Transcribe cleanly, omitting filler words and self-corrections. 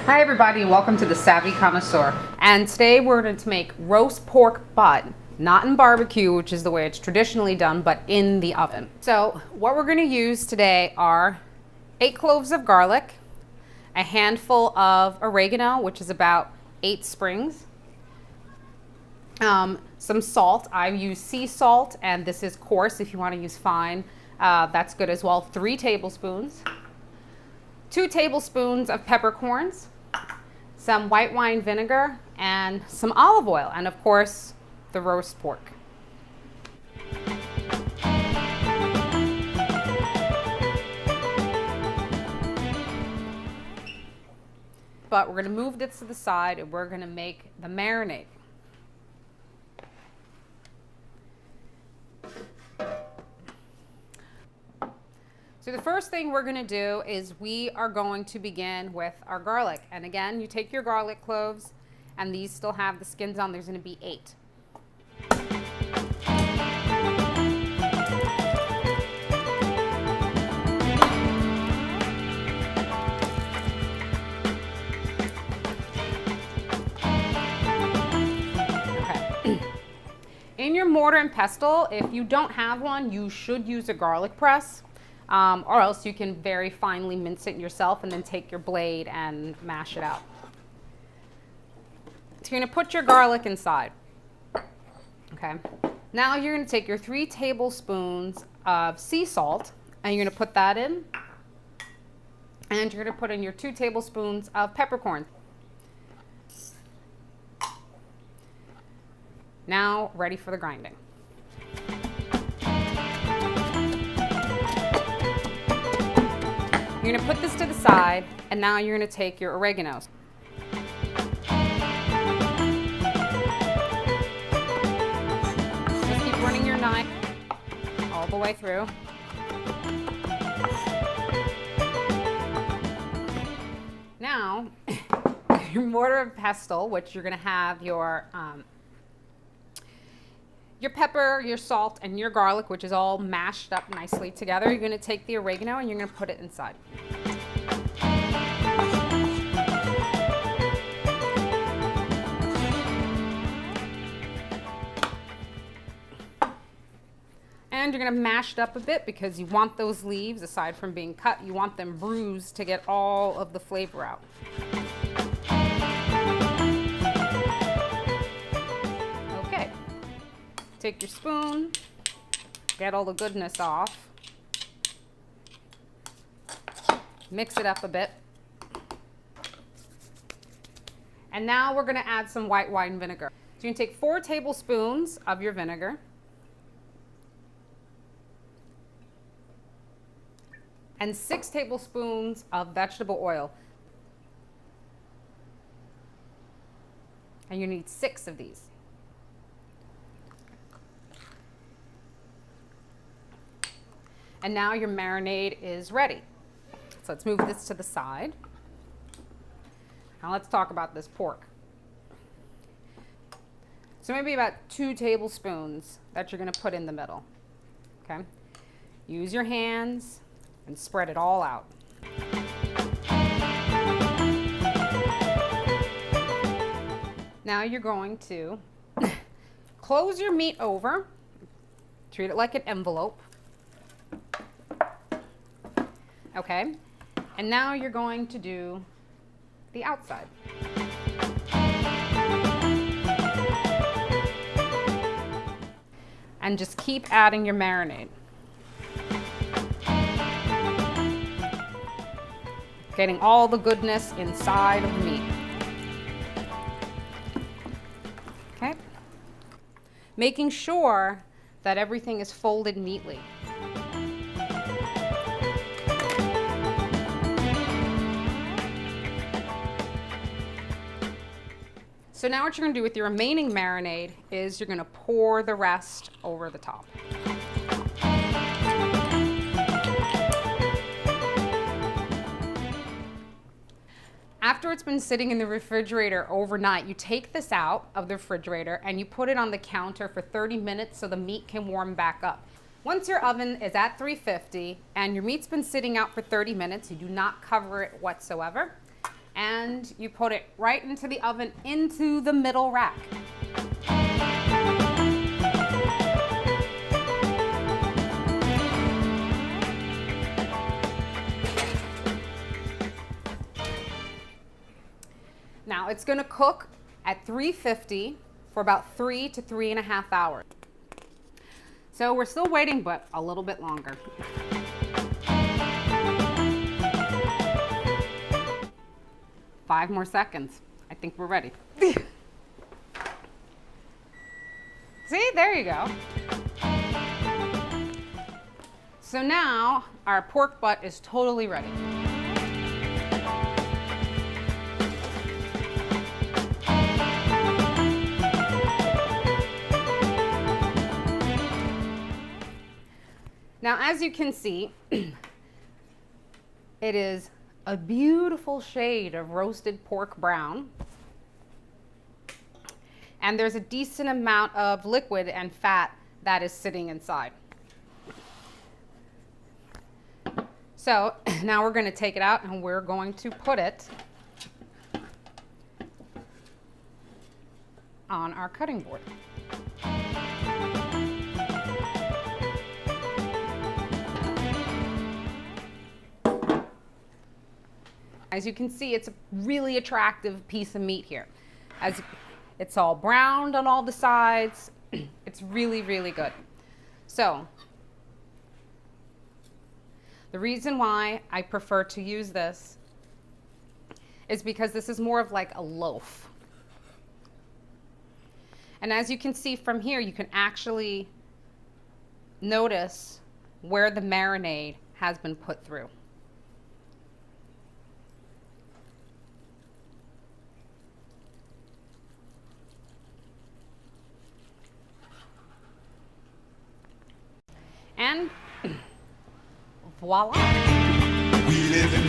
Hi everybody and welcome to the Savvy Conniuesuer. And today we're going to make roast pork butt, not in barbecue, which is the way it's traditionally done, but in the oven. So what we're going to use today are 8 cloves of garlic, a handful of oregano, which is about 8 sprigs, some salt. I use sea salt, and this is coarse. If you want to use fine, that's good as well. 3 tablespoons. 2 tablespoons of peppercorns, some white wine vinegar, and some olive oil, and of course, the roast pork. But we're going to move this to the side and we're going to make the marinade. So the first thing we're going to do is we are going to begin with our garlic. And again, you take your garlic cloves, and these still have the skins on. There's going to be 8. Okay. In your mortar and pestle, if you don't have one, you should use a garlic press. Or else you can very finely mince it yourself and then take your blade and mash it out. So you're going to put your garlic inside. Okay. Now you're going to take your 3 tablespoons of sea salt and you're going to put that in. And you're going to put in your 2 tablespoons of peppercorn. Now ready for the grinding. You're going to put this to the side, and now you're going to take your oreganos. Just keep running your knife all the way through. Now, your mortar and pestle, which you're going to have your pepper, your salt, and your garlic, which is all mashed up nicely together. You're going to take the oregano and you're going to put it inside. And you're going to mash it up a bit because you want those leaves, aside from being cut, you want them bruised to get all of the flavor out. Take your spoon, get all the goodness off, mix it up a bit. And now we're going to add some white wine vinegar. So you're going to take 4 tablespoons of your vinegar and 6 tablespoons of vegetable oil. And you need 6 of these. And now your marinade is ready. So let's move this to the side. Now let's talk about this pork. So maybe about 2 tablespoons that you're going to put in the middle. Okay? Use your hands and spread it all out. Now you're going to close your meat over. Treat it like an envelope. Okay, and now you're going to do the outside. And just keep adding your marinade. Getting all the goodness inside of the meat. Okay, making sure that everything is folded neatly. So now what you're going to do with your remaining marinade is you're going to pour the rest over the top. After it's been sitting in the refrigerator overnight, you take this out of the refrigerator and you put it on the counter for 30 minutes so the meat can warm back up. Once your oven is at 350 and your meat's been sitting out for 30 minutes, you do not cover it whatsoever. and you put it right into the oven, into the middle rack. Now it's going to cook at 350 for about 3 to 3.5 hours. So we're still waiting, but a little bit longer. Five more seconds. I think we're ready. See, there you go. So now our pork butt is totally ready. Now, as you can see, it is a beautiful shade of roasted pork brown. And there's a decent amount of liquid and fat that is sitting inside. So now we're going to take it out and we're going to put it on our cutting board. As you can see, it's a really attractive piece of meat here. As it's all browned on all the sides, it's really, really good. So, the reason why I prefer to use this is because this is more of like a loaf. And as you can see from here, you can actually notice where the marinade has been put through. And voila. We live in